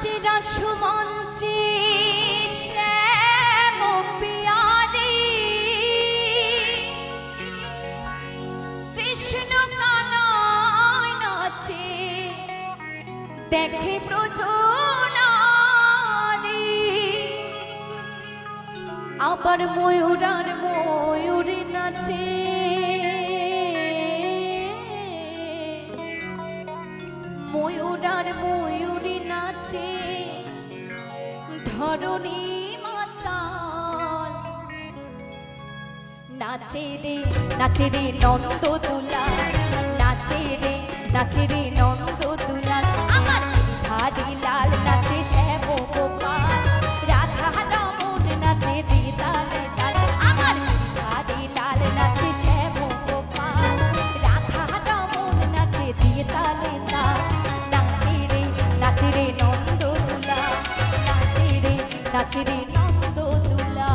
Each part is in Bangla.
নাচেরা সুমঞ্চে শ্যাম পিয়ারে কৃষ্ণ কানায় নাচে দেখে ব্রজনারী আবার ময়ূরার ময়ূরী নাচে ময়ূরার ময়ূরী নাচে ধরণী মাতাল নাচে রে নন্দ দুলাল নাচে রে নন্দ দুলাল আমার ধারি লাল নাচে শ্যাম গোপাল রাধা রমন নাচে রে তালে তাল আমার ধারি লাল নাচে শ্যাম গোপাল রাধা রমন নাচে রে তালে তাল নাচে রে নন্দ দুলাল নাচে রে নন্দ দুলাল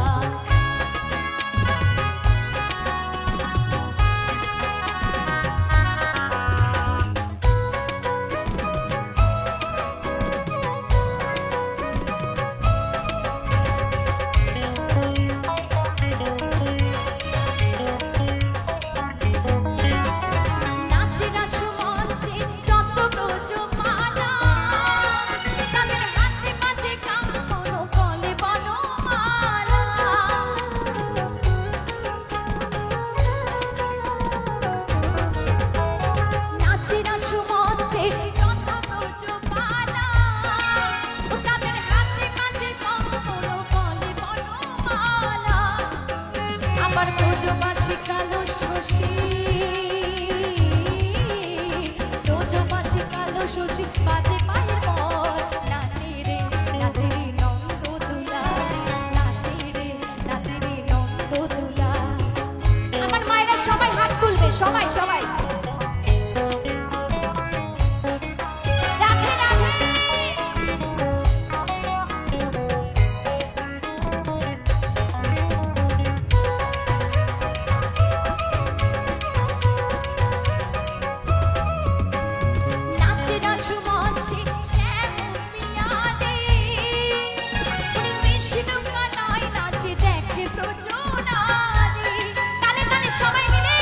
সবাই সবাই রাধে রাধে নাচেরা সুমঞ্চে শ্যাম পিয়ারে কৃষ্ণ কানায় নাচে দেখে ব্রজনারী তালে তালে সবাই মিলে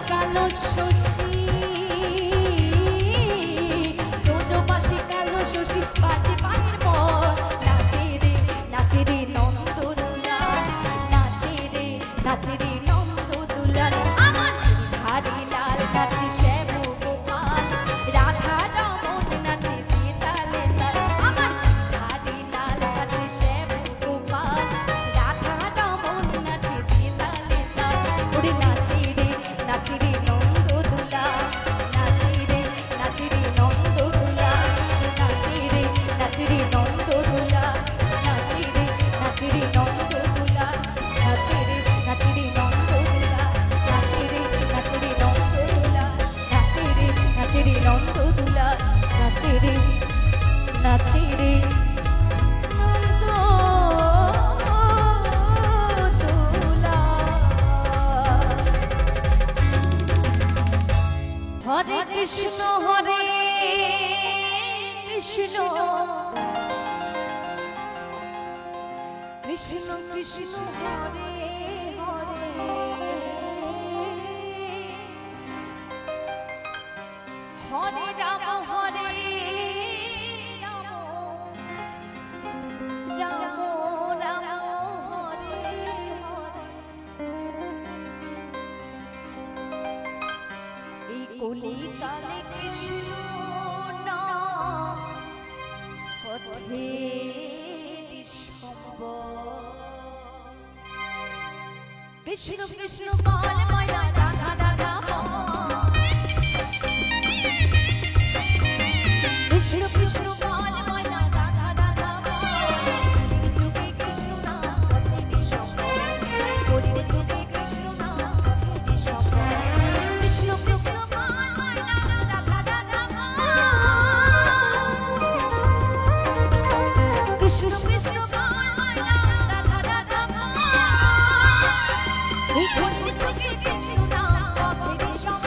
কালো শশী নন্দ দুলা নাচে রে নাচে রে নন্দ দুলা। হরে কৃষ্ণ কৃষ্ণ কৃষ্ণ কৃষ্ণ হরে হরে হরে রাম হরে রাম রাম রাম হরে হরে। এই কলিকালে কৃষ্ণ নাম পথে কৃষ্ণ কৃষ্ণ বল মায়া রাধা রাধা কৃষ্ণ কৃষ্ণ বল মায়া রাধা রাধা যুগে কৃষ্ণ নাম পথে করিলে যুগে কৃষ্ণ নাম পথে কৃষ্ণ কৃষ্ণ বল মায়া রাধা রাধা কৃষ্ণ কৃষ্ণ বল মায়া রাধা রাধা কৃষ্ণ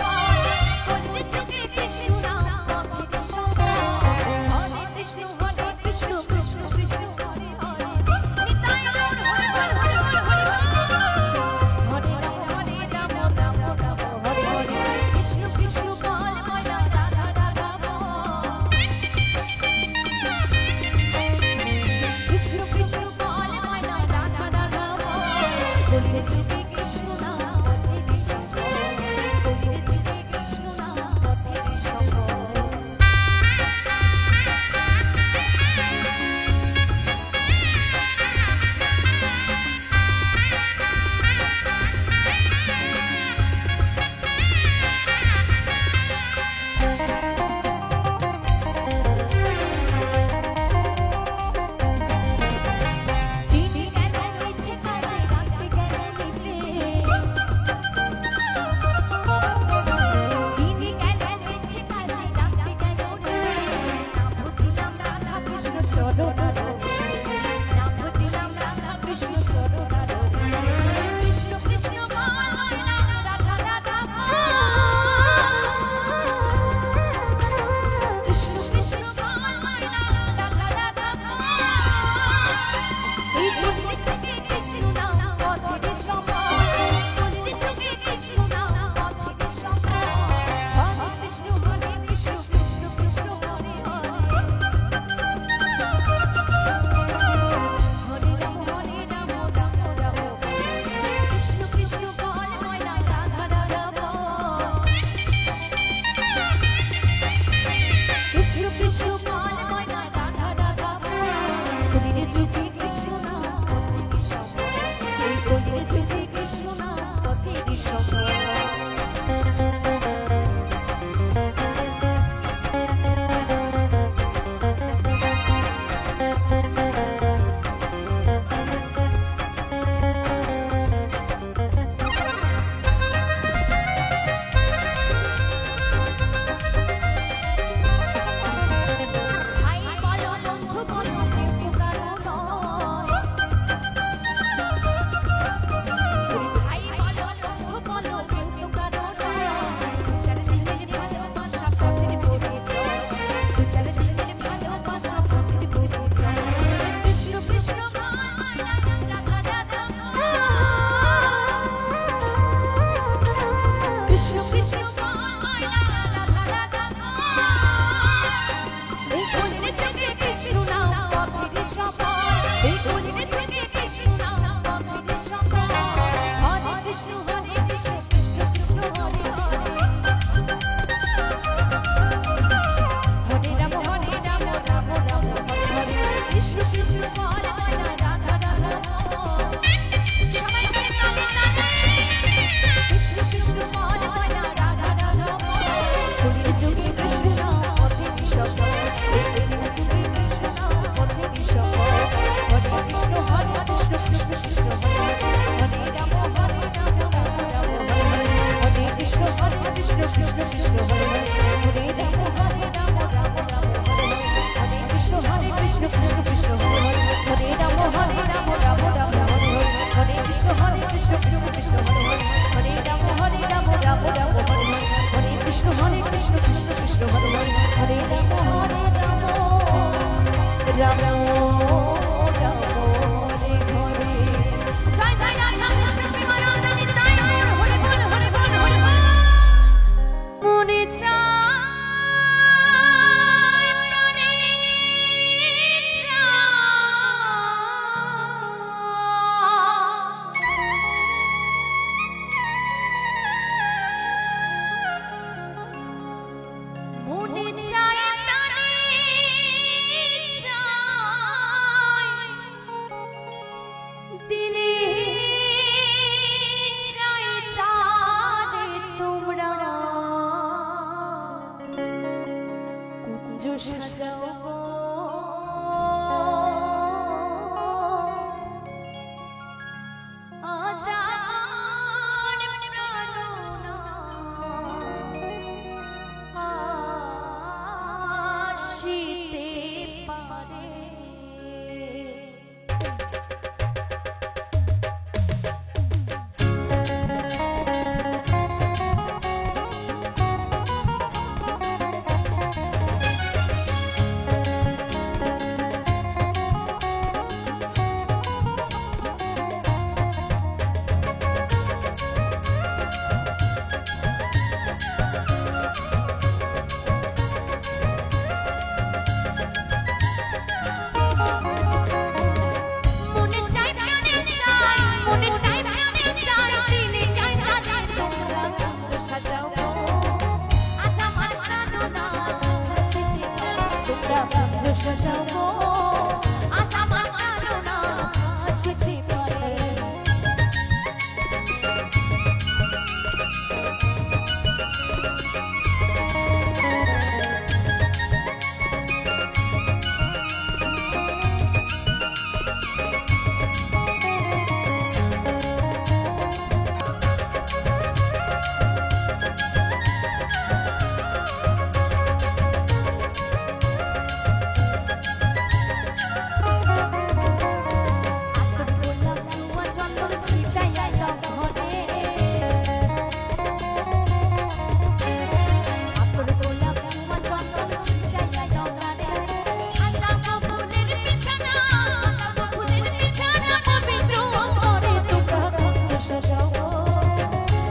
সাজাও গো আজান প্রাণনা আসিতে পারে সাজাও গো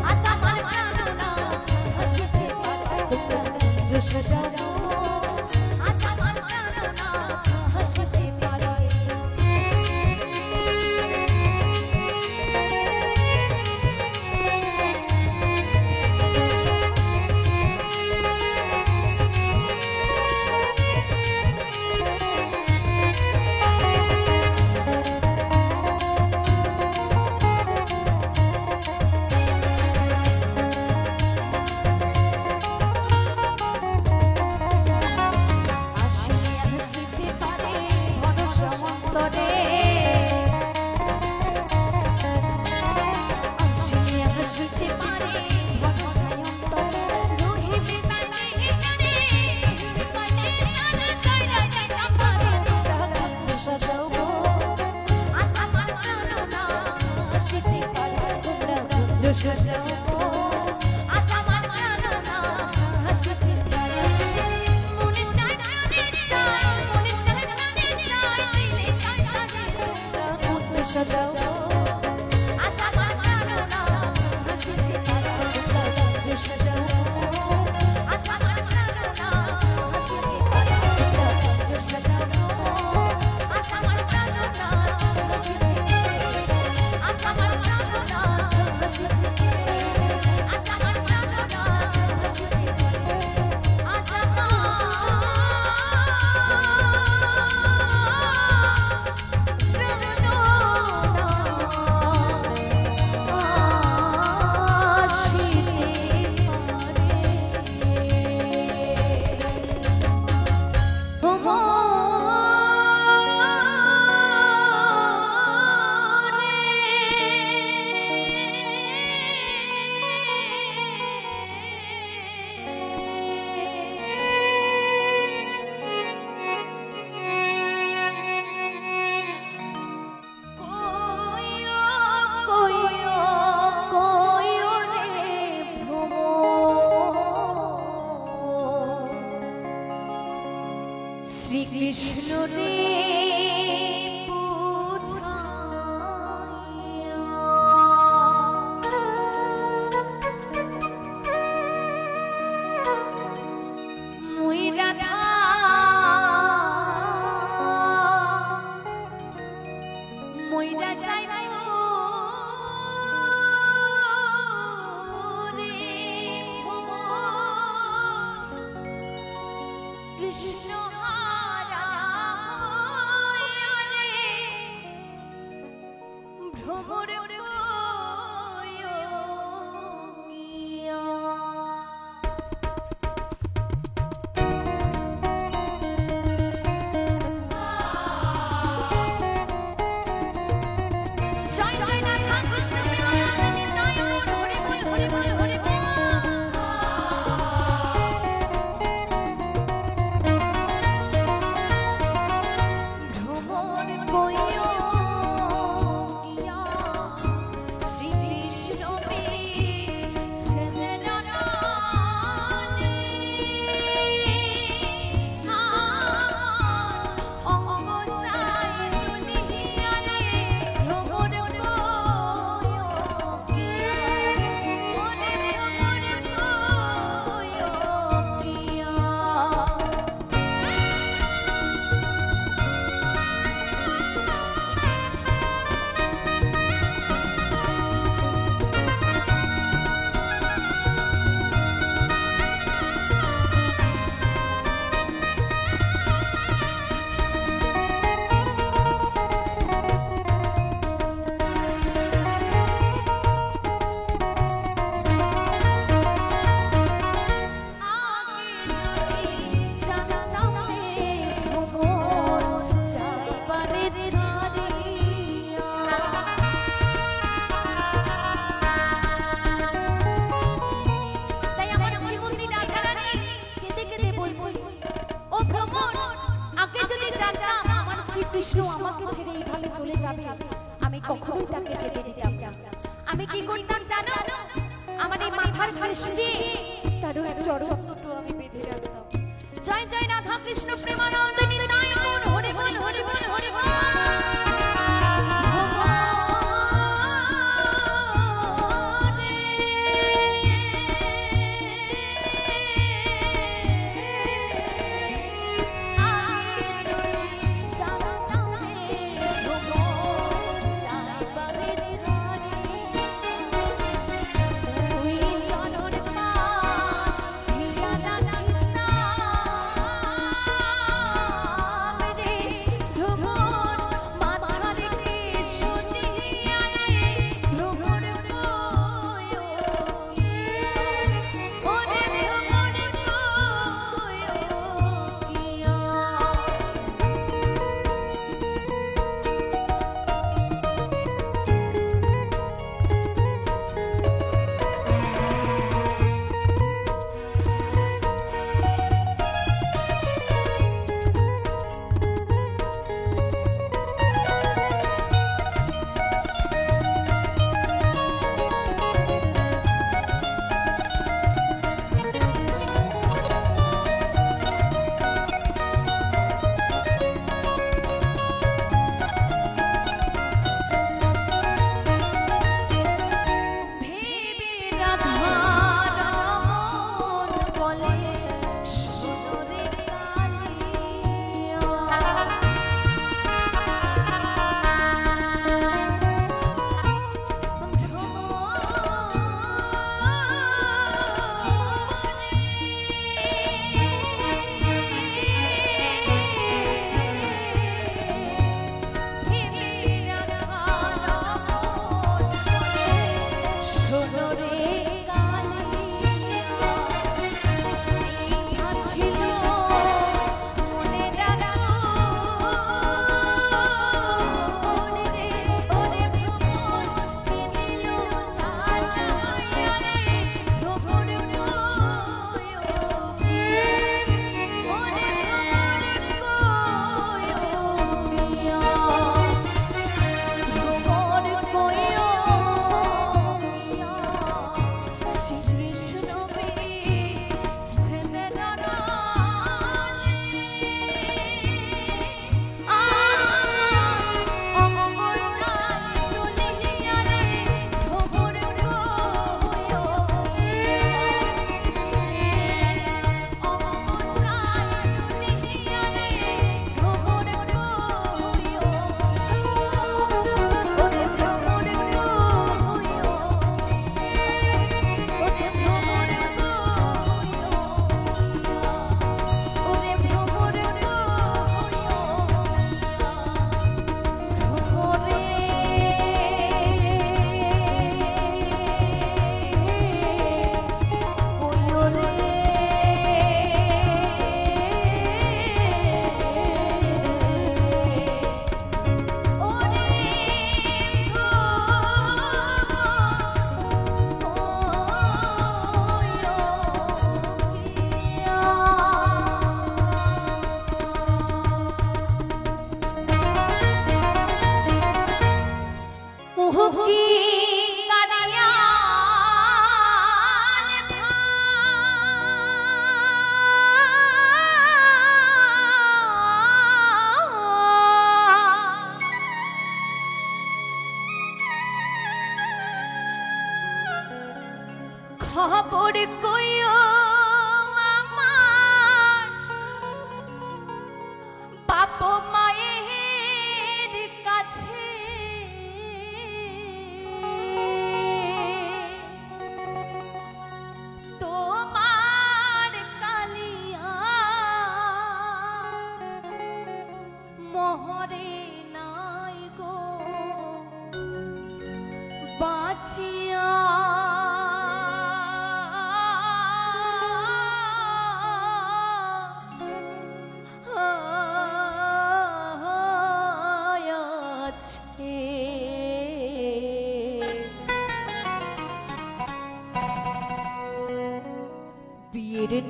আজ আমার প্রাণনা আসিতে পারে শ্রীকৃষ্ণ রে মুই রাধা মুইরা যাইব কৃষ্ণ ভ্রমরে বলছি ও ভ্রমর, আগে যদি জানতাম আমার শ্রীকৃষ্ণ আমাকে ছেড়ে এইভাবে চলে যাবে, আমি কখনোই তাকে যেতে দিতাম না। আমি কি করতাম জানো? আমার এই মাথার ক্লেশ দিয়ে তারও এক চরণ দুটো আমি বেঁধে রাখতাম। জয় জয় রাধা কৃষ্ণ প্রেমানন্দে নিতাই গৌর, হরে হরে হরে হরে হরে হরে। খবর কইও আমার বাপ মায়ের কাছে, তোমার কালিয়া মোহরে নাই গো বাঁচিয়া।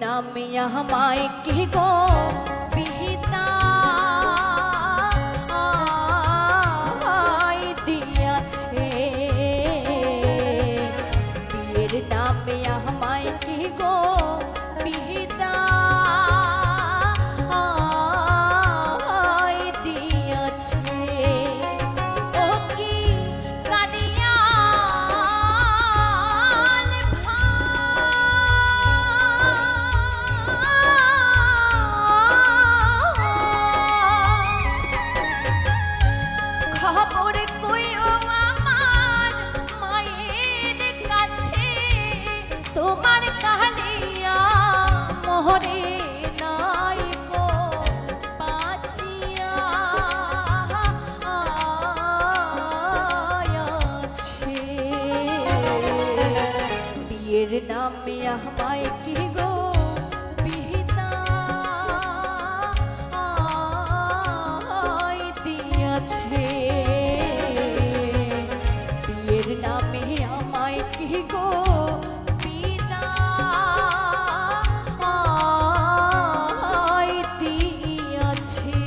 নামে আমায় কি গো বিহিতা দিয়াছে, বিয়ের নামে আমায় কি গো বিহিতা দিয়াছে। ও কি কালিয়াল খবর কইও আমার মায়ের কাছে, তোমার কালিয়া মোহরে নাই গো বাঁচিয়া আছে। বিয়ের নামে আমায় কি গো বিহিতা দিয়াছে, বিয়ের নামে আমায় কি গো পিতা দিয়াছে।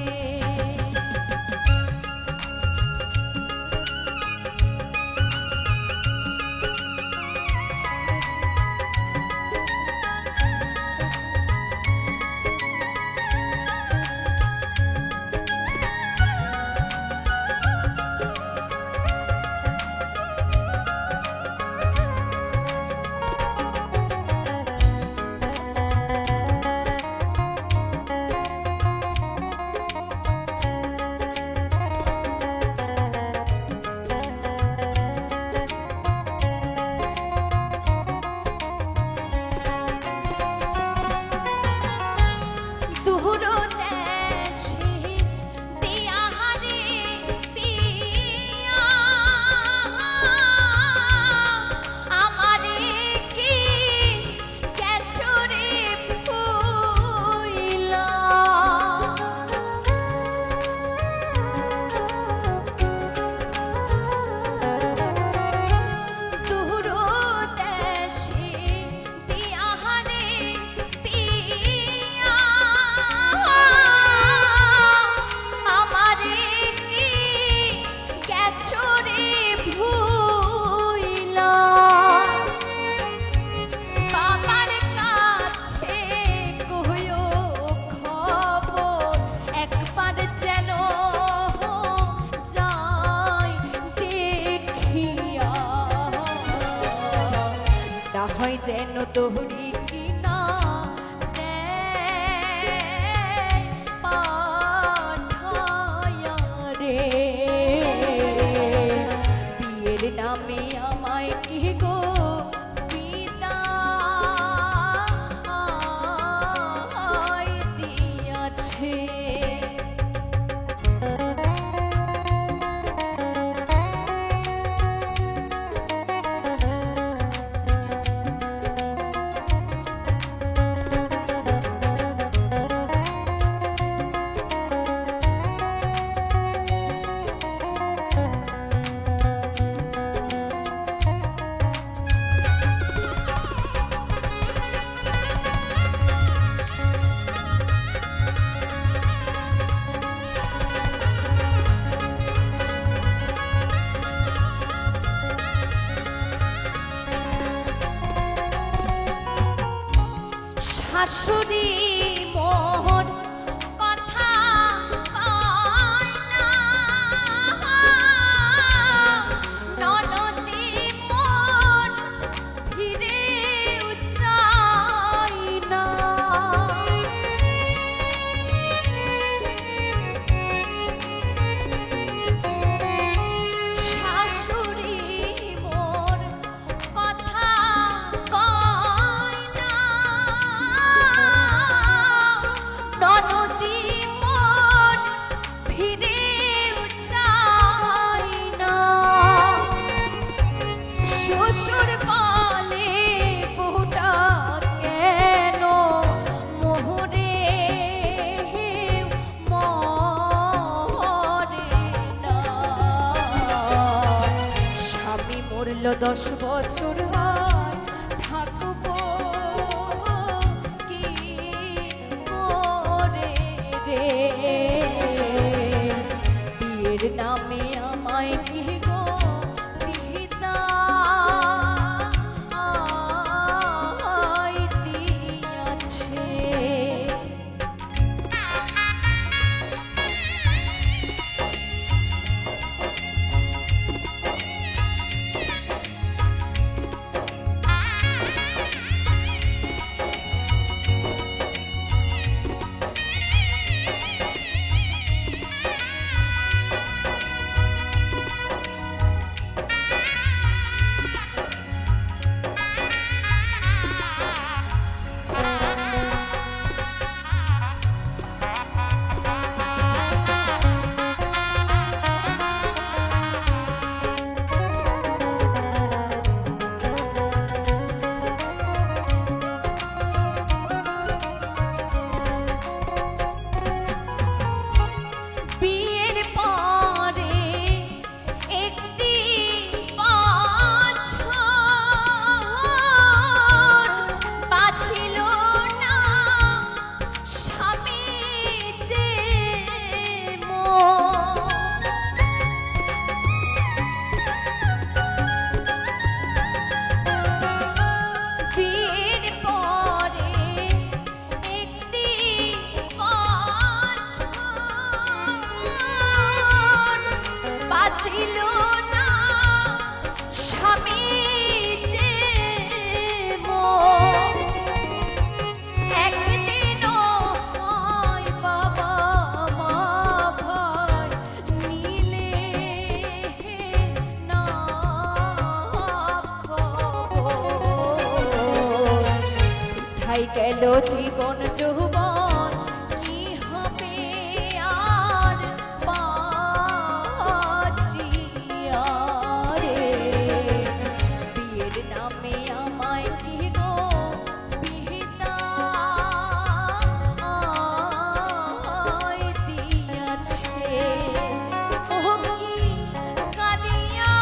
হয় যেন তোহরি কিনা পাঠায়া রে, বিয়ের নামে আমায় কি গো পিতা দিয়াছে। শাশুড়ি মোহর কথা কয় না, ননদি মোর ফিরেও চায় না। শাশুড়ি মোর কথা কয় না, ননদি মোর ফিরেও চায় না। শ্বশুর বলে বউটা কেন মোহরে মরে না। স্বামী মরল 10 বছর হয় থাকবো কি গেল জীবন যৌবন কি হবে আর বাঁচিয়া রে বিয়ের নামে আমায় কি গো বিহিতা দিয়াছে ও কি কালিয়া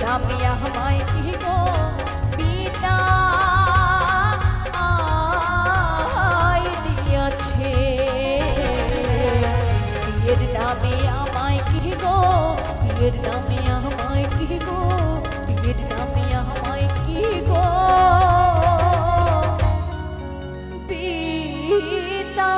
নামে আমায় কি গো পিতা দিয়াছে বিয়ের নামে আমায় কি গো বিয়ের নামে আমায় কি গো বিয়ের নামে আমায় কি গো পিতা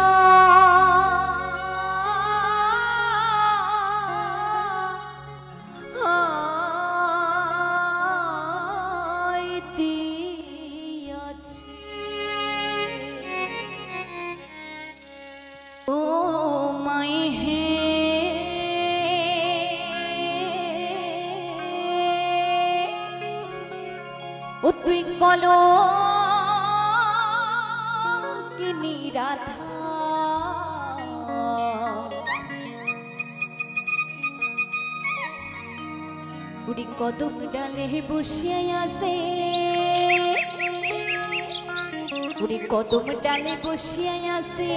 ও তুই কলঙ্কিনী রাধা উড়ি কদম ডালে বসিয়া আছে উড়ি কদম ডালে বসিয়া আছে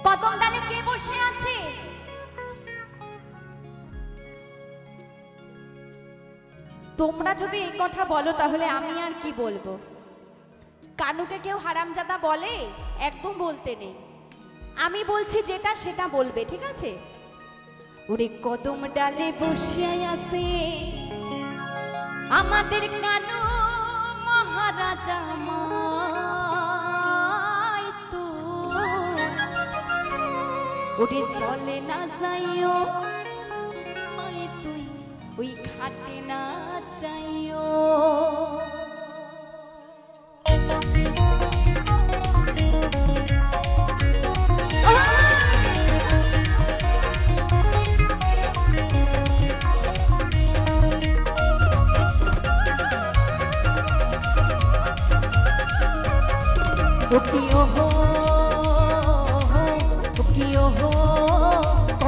কদম ডালে কে বসে আছে তোমরা যদি এই কথা বলো তাহলে আমি আর কি বলবো কানুকে কেউ হারামজাদা বলে একদম বলতে নেই আমি বলছি যেটা সেটা বলবে ঠিক আছে ওরে কদম ডালে বসিয়া আছে আমাদের কানু মহারাজা মাই তো ওরে চলে না যাইও মাই তুই ওই ঘাটে না চাইও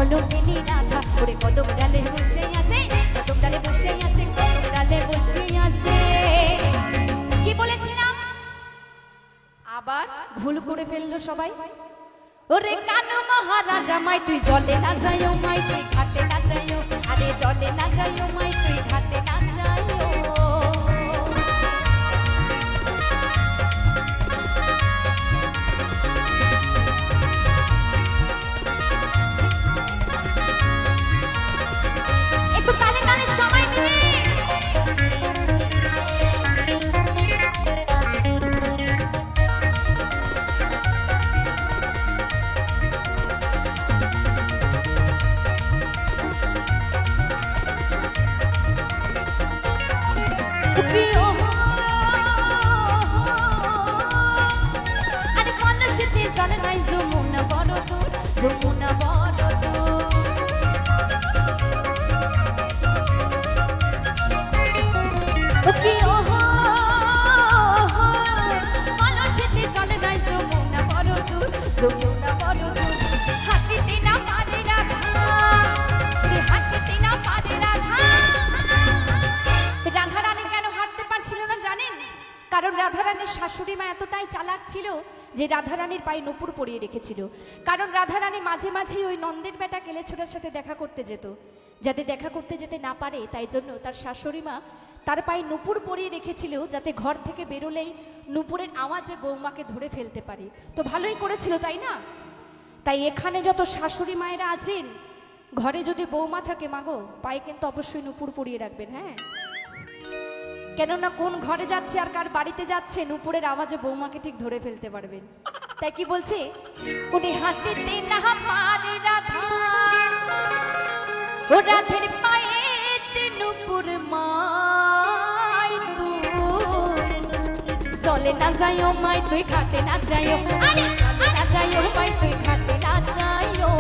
কলঙ্কিনী রাধা ওরে কদম ডালে বসে আছে কদম ডালে বসে আছে কদম ডালে বসে আছে কি বলেছিলাম আবার ভুল করে ফেললো সবাই ওরে কানু মহারাজা মাই তুই জলে না যাইও মাই তুই ঘাটে না যাইও আরে জলে না যাইও মাই তুই ঘাটে না যাইও যমুনা বড় কি ওহো মালসেতে চলে নাই যমুনা বড় দূর যমুনা বড় দূর হাতিতে না পারে রাধা হাতিতে না পারে রাধা রাধারানী কেন হাঁটতে পারছিল না জানেন কারণ রাধারানীর শাশুড়ি মা এতটাই চালাক ছিল যে রাধারানীর পায়ে নূপুর পরিয়ে রেখেছিল কারণ রাধারানী মাঝে মাঝে ওই নন্দের বেটা কেলেছোড়ার সাথে দেখা করতে যেত যাতে দেখা করতে যেতে না পারে তাই জন্য তার শাশুড়ি মা তার পায়ে নূপুর পরিয়ে রেখেছিল যাতে ঘর থেকে বেরোলেই নূপুরের আওয়াজে বৌমাকে ধরে ফেলতে পারে তো ভালোই করেছিল তাই না তাই এখানে যত শাশুড়ি মায়েরা আছেন ঘরে যদি বৌমা থাকে মাগো পায়ে কিন্তু অবশ্যই নুপুর পরিয়ে রাখবেন, হ্যাঁ? কেননা কোন ঘরে যাচ্ছে আর কার বাড়িতে যাচ্ছে নুপুরের আওয়াজে বৌমাকে ঠিক ধরে ফেলতে পারবেন। তাই কি বলছে, উনি হাতিতে না পারে রাধা, ও রাধের পায়ে নুপুর মাই তুই, চলে না যাইও মাই তুই খাতে না যাইও, আরে চলে না যাইও মাই তুই খাতে না যাইও।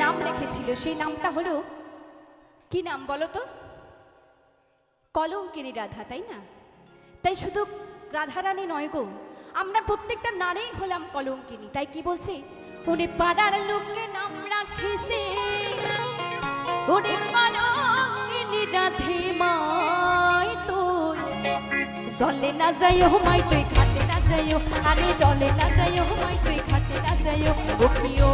নাম রেখেছিল, সেই নামটা হলো কি নাম বলো তো? কলঙ্কিনী রাধা, তাই না? তাই শুধু রাধারানী নয় গো, আমরা প্রত্যেকটা নারী হলাম কলঙ্কিনী। তাই কি বলছে, উনি পাড়ার লোকে নাম রাখিছে, উনি কলঙ্কিনী রাধে মাই তুই, চলে না যাইও মাই তুই খাতে না যাইও, আরে চলে না যাইও মাই তুই খাতে না যাইও। ও কি ও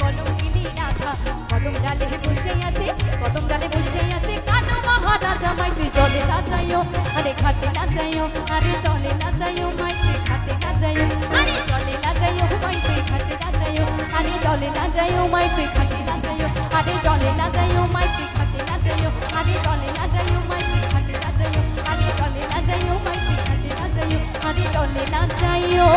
কলঙ্কিনী রাধা কদম ডালে বসে আছে, কদম ডালে বসে আছে, কানো মহারাজা মাই তুই চলে না যাইও, আরে খাতে না যাইও, আরে চলে না যাইও মাই তুই খাতে না যাইও, আরে চলে না যাইও মাই তুই খাতে না যাইও, আরে চলে না যাইও মাই তুই খাতে না যাইও, আরে চলে না যাইও মাই তুই খাতে না যাইও, আরে চলে না যাইও মাই তুই খাতে না যাইও, আরে চলে না যাইও মাই তুই খাতে না যাইও, আরে চলে না যাইও।